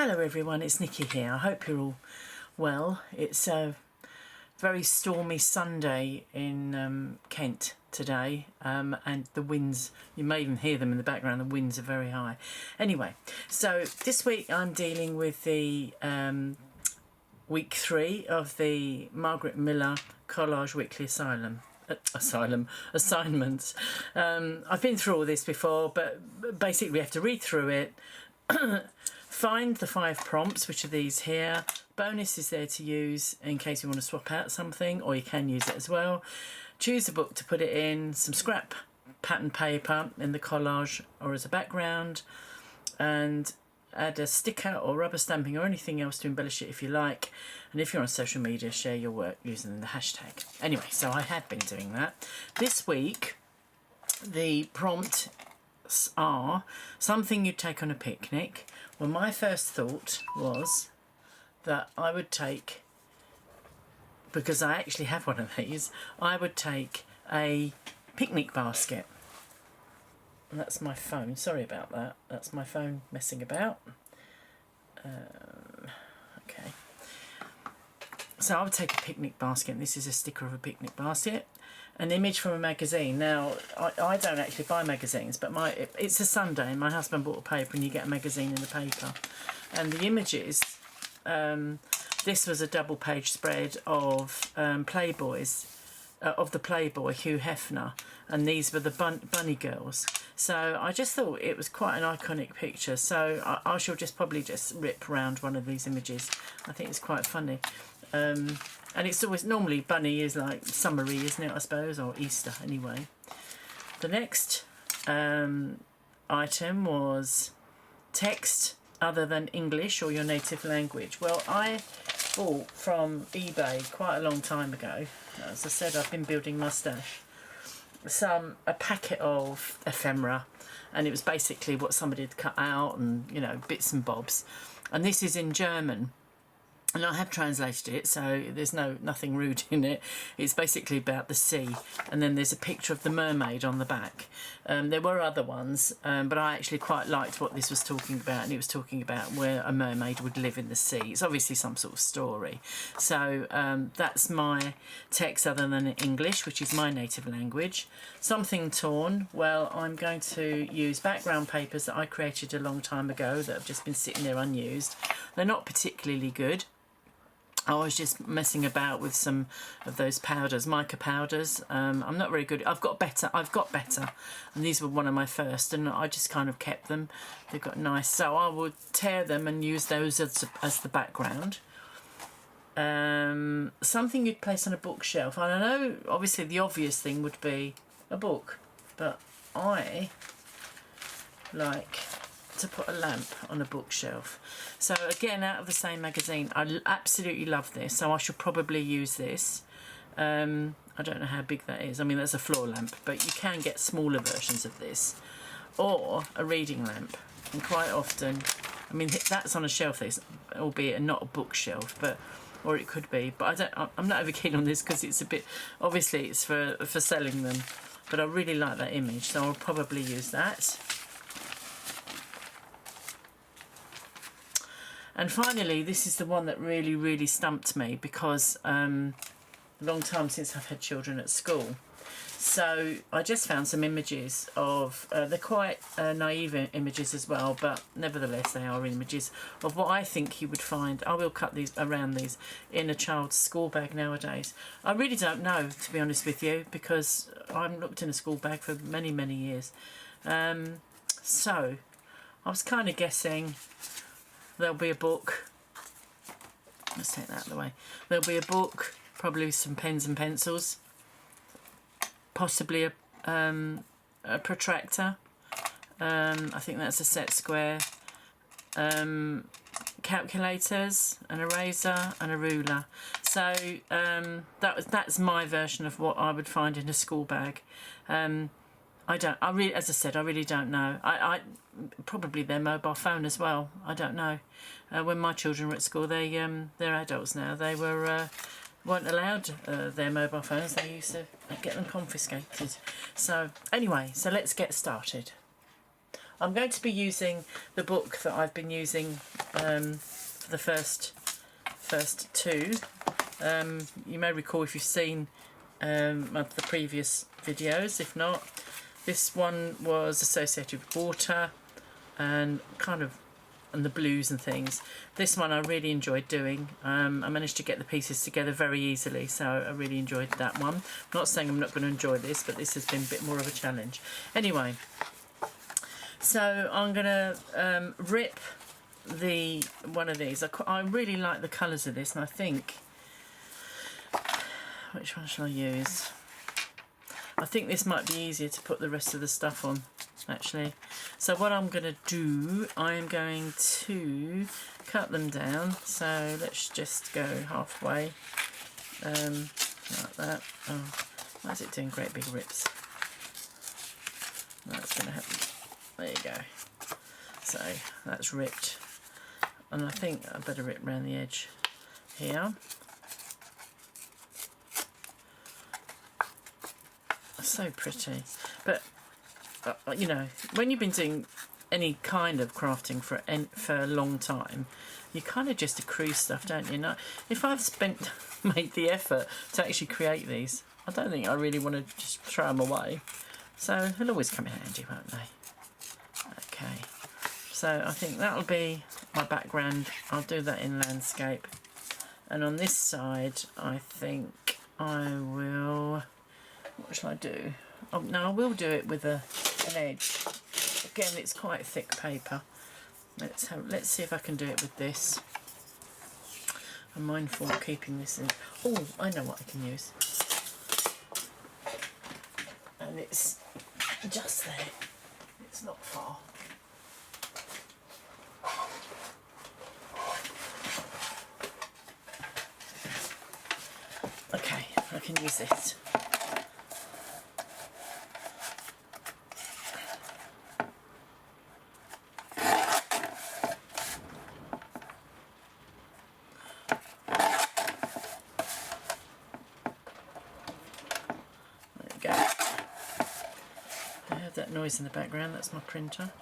Hello everyone, it's Nikki here. I hope you're all well. It's a very stormy Sunday in Kent today, and the winds, you may even hear them in the background, the winds are very high. Anyway, so this week I'm dealing with the week 3 of the Margarete Miller Collage Weekly assignments. I've been through all this before, but basically we have to read through it, find the 5 prompts, which are these here. Bonus is there to use in case you want to swap out something, or you can use it as well. Choose a book to put it in, some scrap pattern paper in the collage or as a background, and add a sticker or rubber stamping or anything else to embellish it if you like. And if you're on social media, share your work using the hashtag. Anyway, so I have been doing that. This week, the prompts are something you'd take on a picnic. Well, my first thought was that I would take, because I actually have one of these, I would take a picnic basket. And that's my phone, sorry about that, that's my phone messing about. Okay, so I would take a picnic basket, and this is a sticker of a picnic basket. An image from a magazine. Now, I don't actually buy magazines, but it's a Sunday and my husband bought a paper and you get a magazine in the paper. And the images, this was a double page spread of Playboys, of the Playboy Hugh Hefner, and these were the bunny girls. So I just thought it was quite an iconic picture, so I shall probably just rip round one of these images. I think it's quite funny. And it's always, normally bunny is like summery, isn't it, I suppose, or Easter anyway. The next item was text other than English or your native language. Well, I bought from eBay quite a long time ago, as I said, I've been building my stash, a packet of ephemera, and it was basically what somebody had cut out and, you know, bits and bobs. And this is in German. And I have translated it, so there's nothing rude in it. It's basically about the sea, and then there's a picture of the mermaid on the back. There were other ones, but I actually quite liked what this was talking about, and it was talking about where a mermaid would live in the sea. It's obviously some sort of story. So that's my text other than English, which is my native language. Something torn. Well, I'm going to use background papers that I created a long time ago that have just been sitting there unused. They're not particularly good. I was just messing about with some of those powders, mica powders. I'm not very good. I've got better, and these were one of my first, and I just kind of kept them. They've got nice, so I would tear them and use those as the background. Something you'd place on a bookshelf. I don't know, obviously the obvious thing would be a book, but I like to put a lamp on a bookshelf. So again, out of the same magazine, I absolutely love this, so I should probably use this. I don't know how big that is. I mean, that's a floor lamp, but you can get smaller versions of this, or a reading lamp. And quite often, I mean, that's on a shelf, albeit not a bookshelf, or it could be, but I'm not over keen on this because it's a bit, obviously it's for selling them, but I really like that image, so I'll probably use that. And finally, this is the one that really, really stumped me, because a long time since I've had children at school. So I just found some images of, they're quite naive images as well, but nevertheless they are images of what I think you would find, I will cut these around these, in a child's school bag nowadays. I really don't know, to be honest with you, because I haven't looked in a school bag for many, many years. So I was kind of guessing there'll be a book. Let's take that out of the way. There'll be a book, probably some pens and pencils, possibly a protractor. I think that's a set square. Calculators, an eraser, and a ruler. So that's my version of what I would find in a school bag. As I said, I really don't know. I probably their mobile phone as well. I don't know. When my children were at school, they're adults now. They weren't allowed their mobile phones. They used to get them confiscated. So anyway, so let's get started. I'm going to be using the book that I've been using for the first two. You may recall if you've seen the previous videos. If not, this one was associated with water and and the blues and things. This one I really enjoyed doing. I managed to get the pieces together very easily, so I really enjoyed that one. I'm not saying I'm not going to enjoy this, but this has been a bit more of a challenge. Anyway, so I'm going to rip one of these. I really like the colours of this, and I think, which one shall I use? I think this might be easier to put the rest of the stuff on, actually. So what I'm going to do, I'm going to cut them down. So let's just go halfway, like that. Oh, why is it doing great big rips? That's going to happen. There you go. So that's ripped. And I think I better rip around the edge here. So pretty. But you know, when you've been doing any kind of crafting for a long time, you kind of just accrue stuff, don't you? Now, if I've made the effort to actually create these, I don't think I really want to just throw them away. So they'll always come in handy, won't they? Okay. So I think that'll be my background. I'll do that in landscape. And on this side, I think I will... What shall I do? Oh, no, I will do it with an edge. Again, it's quite thick paper. Let's see if I can do it with this. I'm mindful of keeping this in. Oh, I know what I can use. And it's just there. It's not far. Okay, I can use this. That noise in the background, that's my printer.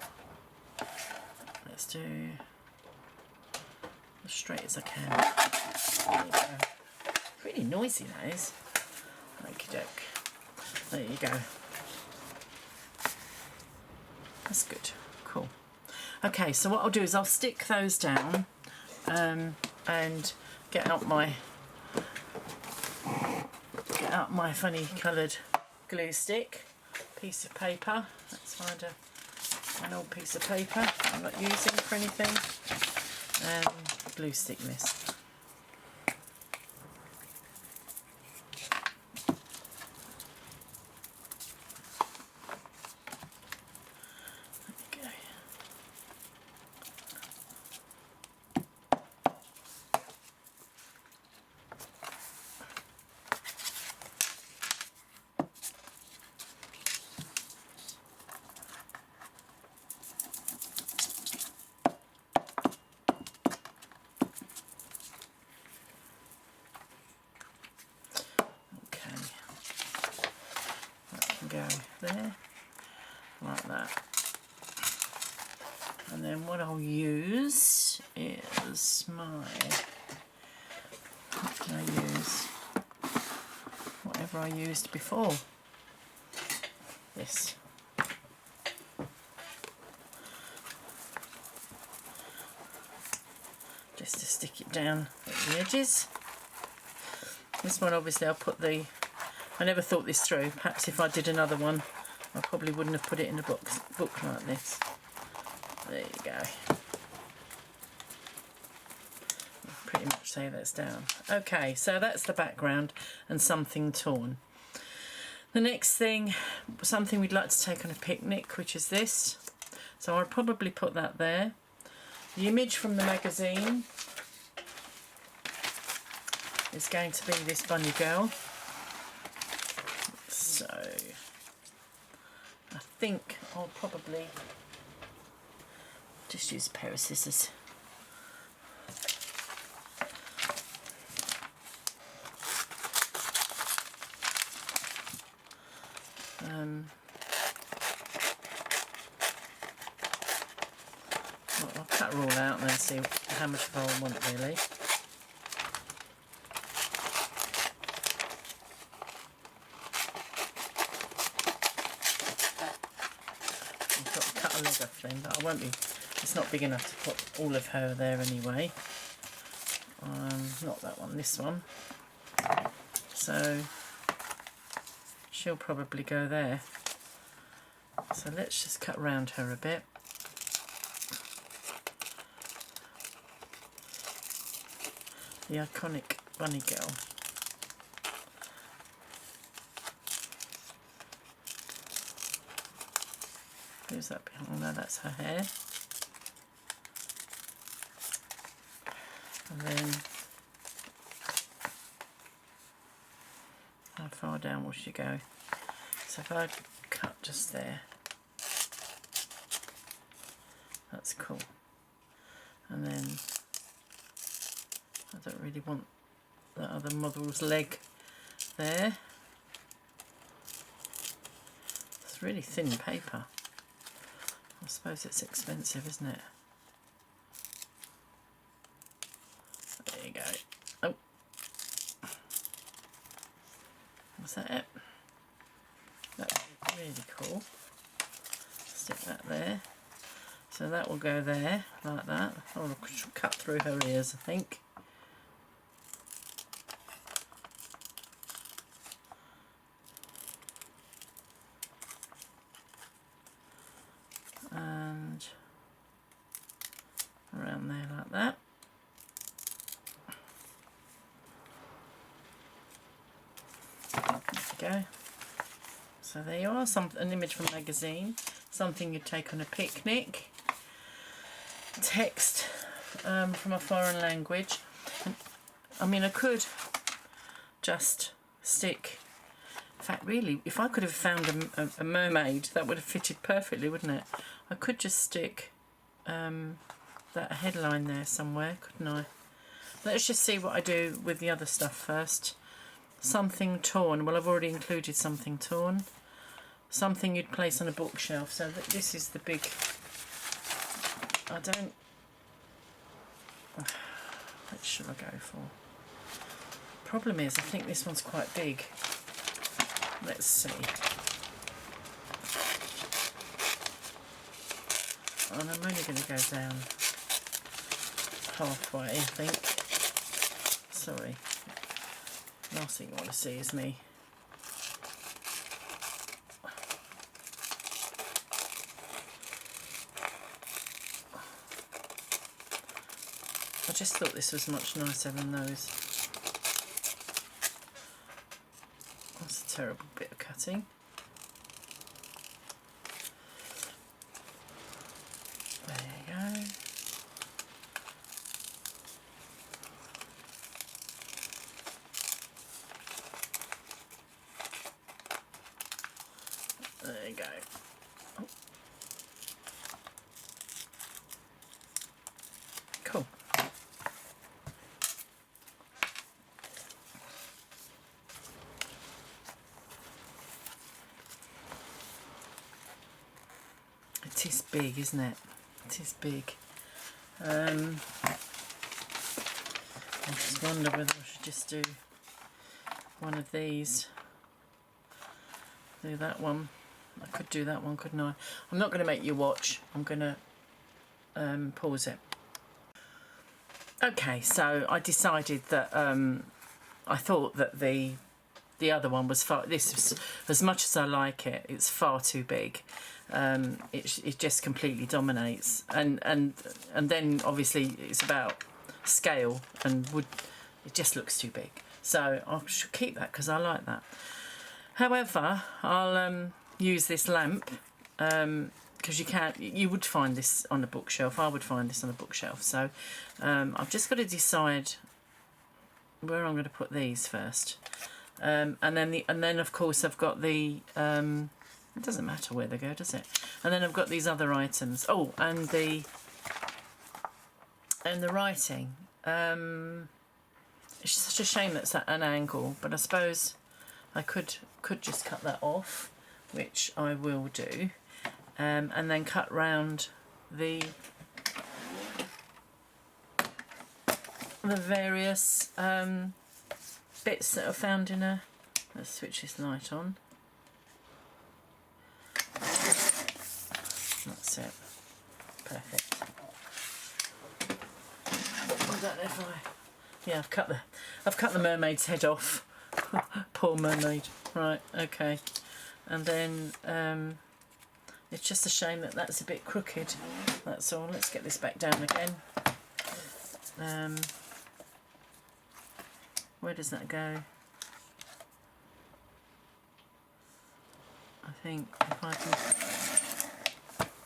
Let's do as straight as I can. There you go. Pretty noisy, that is. Okie doke. There you go. That's good. Cool. Okay, so what I'll do is I'll stick those down and get out my funny coloured glue stick. Piece of paper. Let's find an old piece of paper I'm not using for anything, and glue stick this. Go there, like that. And then what I'll use is what can I use? Whatever I used before. This. Just to stick it down at the edges. This one obviously I'll put I never thought this through. Perhaps if I did another one, I probably wouldn't have put it in a book like this. There you go. Pretty much say that's down. Okay, so that's the background and something torn. The next thing, something we'd like to take on a picnic, which is this. So I'll probably put that there. The image from the magazine is going to be this bunny girl. So I think I'll probably just use a pair of scissors. cut her all out and then see how much of her I want really. I've got to cut a leg off then, but I won't be, it's not big enough to put all of her there anyway. Not that one, this one. So she'll probably go there. So let's just cut round her a bit. The iconic bunny girl. Who's that behind? Oh no, that's her hair. And then how far down will she go? So if I cut just there, that's cool. And then I don't really want that other model's leg there. It's really thin paper. I suppose it's expensive, isn't it? There you go. Oh, was that it? That's really cool. Stick that there. So that will go there, like that. I'll cut through her ears, I think. And around there like that. There we go. So there you are, an image from a magazine, something you'd take on a picnic. Text from a foreign language. I mean, I could just stick, in fact really, if I could have found a mermaid, that would have fitted perfectly, wouldn't it? I could just stick that headline there somewhere, couldn't I? Let's just see what I do with the other stuff first. Something torn. Well, I've already included something torn. Something you'd place on a bookshelf. So this is the big... I don't... What should I go for? Problem is, I think this one's quite big. Let's see. And I'm only going to go down halfway, I think. Sorry. Last thing you want to see is me. I just thought this was much nicer than those. That's a terrible bit of cutting. There you go. There you go. Oh. Cool. It is big, isn't it? It is big. I just wonder whether I should just do one of these. Do that one. I could do that one, couldn't I? I'm not going to make you watch. I'm going to pause it. Okay, so I decided that I thought that the other one was far. This was, as much as I like it, it's far too big. It just completely dominates, and then obviously it's about scale and would. It just looks too big. So I should keep that because I like that. However, I'll use this lamp because you would find this on a bookshelf. I would find this on a bookshelf. So I've just got to decide where I'm going to put these first, and then of course I've got the. It doesn't matter where they go, does it? And then I've got these other items. Oh, and the writing. It's such a shame that's at an angle, but I suppose I could just cut that off, which I will do, and then cut round the the various bits that are found in a... Let's switch this light on. That's it. Perfect. I don't know if yeah, I've cut the mermaid's head off. Poor mermaid. Right, okay. And then it's just a shame that that's a bit crooked. That's all. Let's get this back down again. Where does that go? I think if I can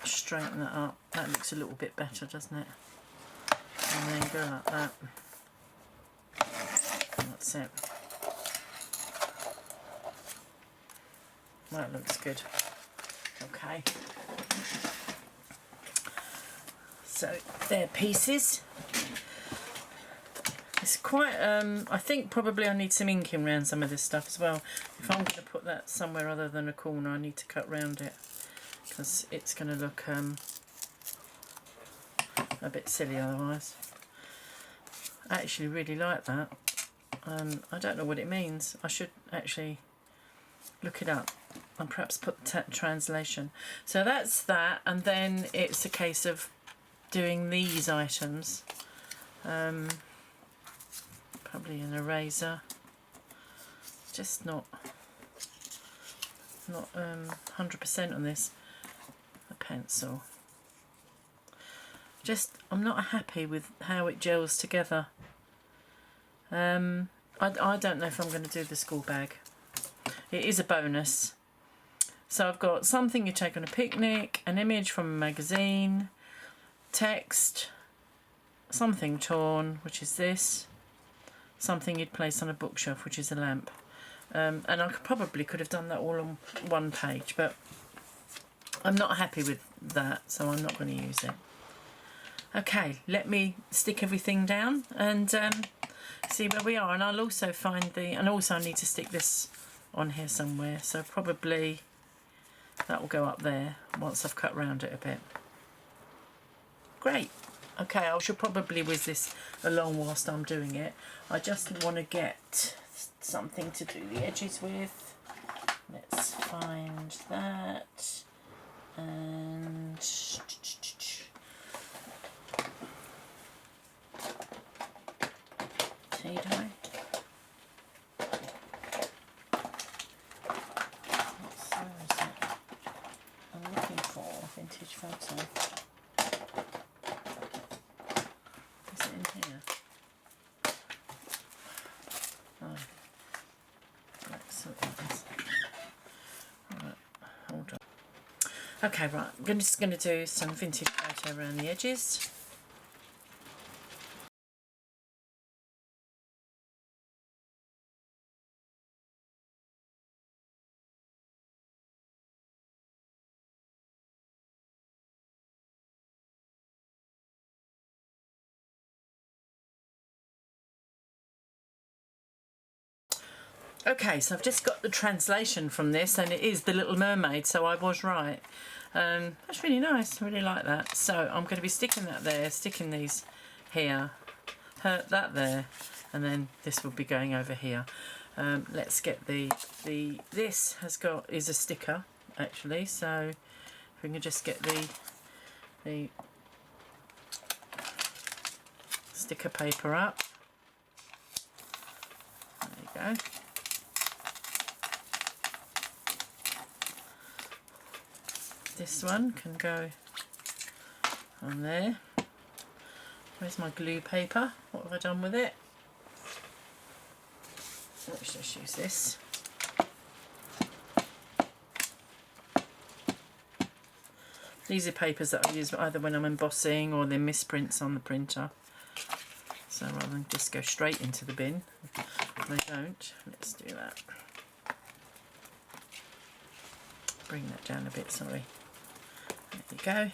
straighten that up, that looks a little bit better, doesn't it? And then go like that. That's it. That looks good. Okay. So they're pieces. It's quite, I think probably I need some inking around some of this stuff as well. If I'm going to put that somewhere other than a corner, I need to cut round it, because it's going to look a bit silly otherwise. I actually really like that. I don't know what it means. I should actually look it up and perhaps put the translation. So that's that, and then it's a case of doing these items. Probably an eraser. Just not 100% on this. A pencil. Just, I'm not happy with how it gels together. I don't know if I'm going to do the school bag. It is a bonus. So I've got something you take on a picnic, an image from a magazine, text, something torn, which is this, something you'd place on a bookshelf, which is a lamp. And I probably could have done that all on one page, but I'm not happy with that, so I'm not going to use it. Okay, let me stick everything down and see where we are. And I'll also find and also I need to stick this on here somewhere, so probably that will go up there once I've cut round it a bit. Great. Okay, I should probably whiz this along whilst I'm doing it. I just want to get something to do the edges with. Let's find that. And tea dye. Where is it? I'm looking for vintage photo. Is it in here? Oh. Right, so it is. Right, hold on. Okay, right, I'm just going to do some vintage photo around the edges. Okay, so I've just got the translation from this, and it is The Little Mermaid, so I was right. That's really nice, I really like that. So I'm going to be sticking that there, sticking these here, that there, and then this will be going over here. Let's get this is a sticker, actually, so if we can just get the sticker paper up. There you go. This one can go on there. Where's my glue paper? What have I done with it? Let's just use this. These are papers that I use either when I'm embossing or they're misprints on the printer. So rather than just go straight into the bin, they don't. Let's do that. Bring that down a bit, sorry. There you go.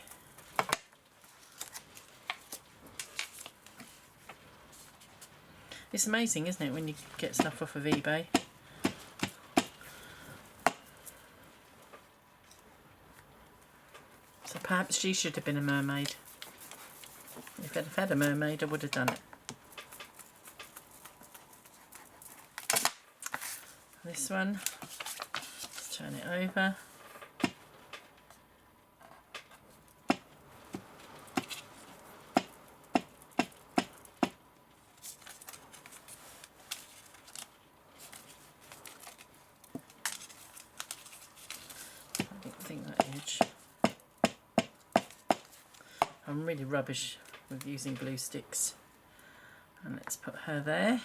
It's amazing, isn't it, when you get stuff off of eBay? So perhaps she should have been a mermaid. If I'd have had a mermaid, I would have done it. This one, let's turn it over. I think that edge. I'm really rubbish with using glue sticks. And let's put her there.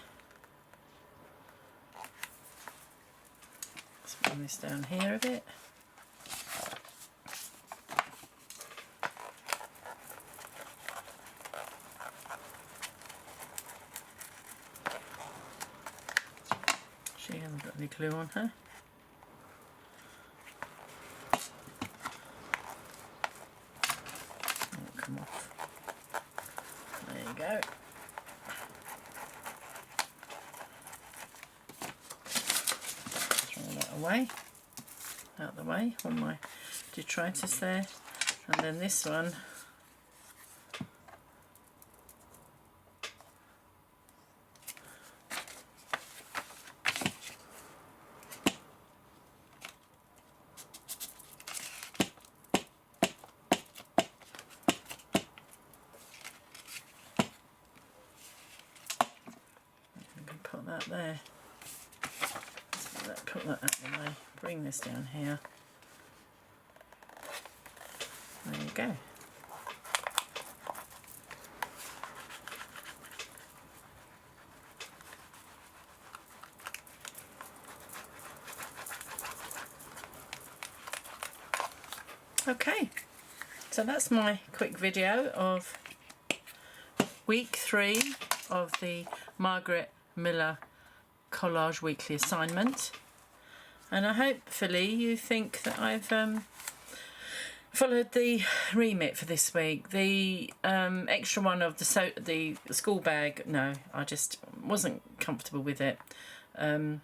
Let's bring this down here a bit. She hasn't got any glue on her. Oh, come off. There you go. Throw that away. Out the way. All my detritus there. And then this one. Put that there. Put that out of the way. Bring this down here. There you go. Okay, so that's my quick video of week 3 of the Margarete Miller Collage weekly assignment, and I hopefully you think that I've followed the remit for this week. The extra one of the school bag, no, I just wasn't comfortable with it, and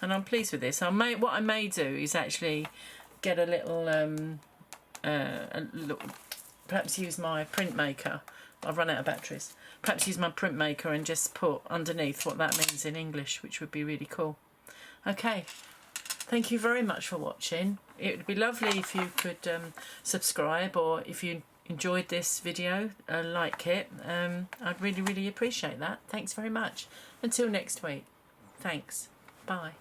I'm pleased with this. What I may do is actually get a little perhaps use my printmaker. I've run out of batteries. Perhaps use my printmaker and just put underneath what that means in English, which would be really cool. Okay, thank you very much for watching. It would be lovely if you could subscribe, or if you enjoyed this video, like it. I'd really, really appreciate that. Thanks very much. Until next week. Thanks. Bye.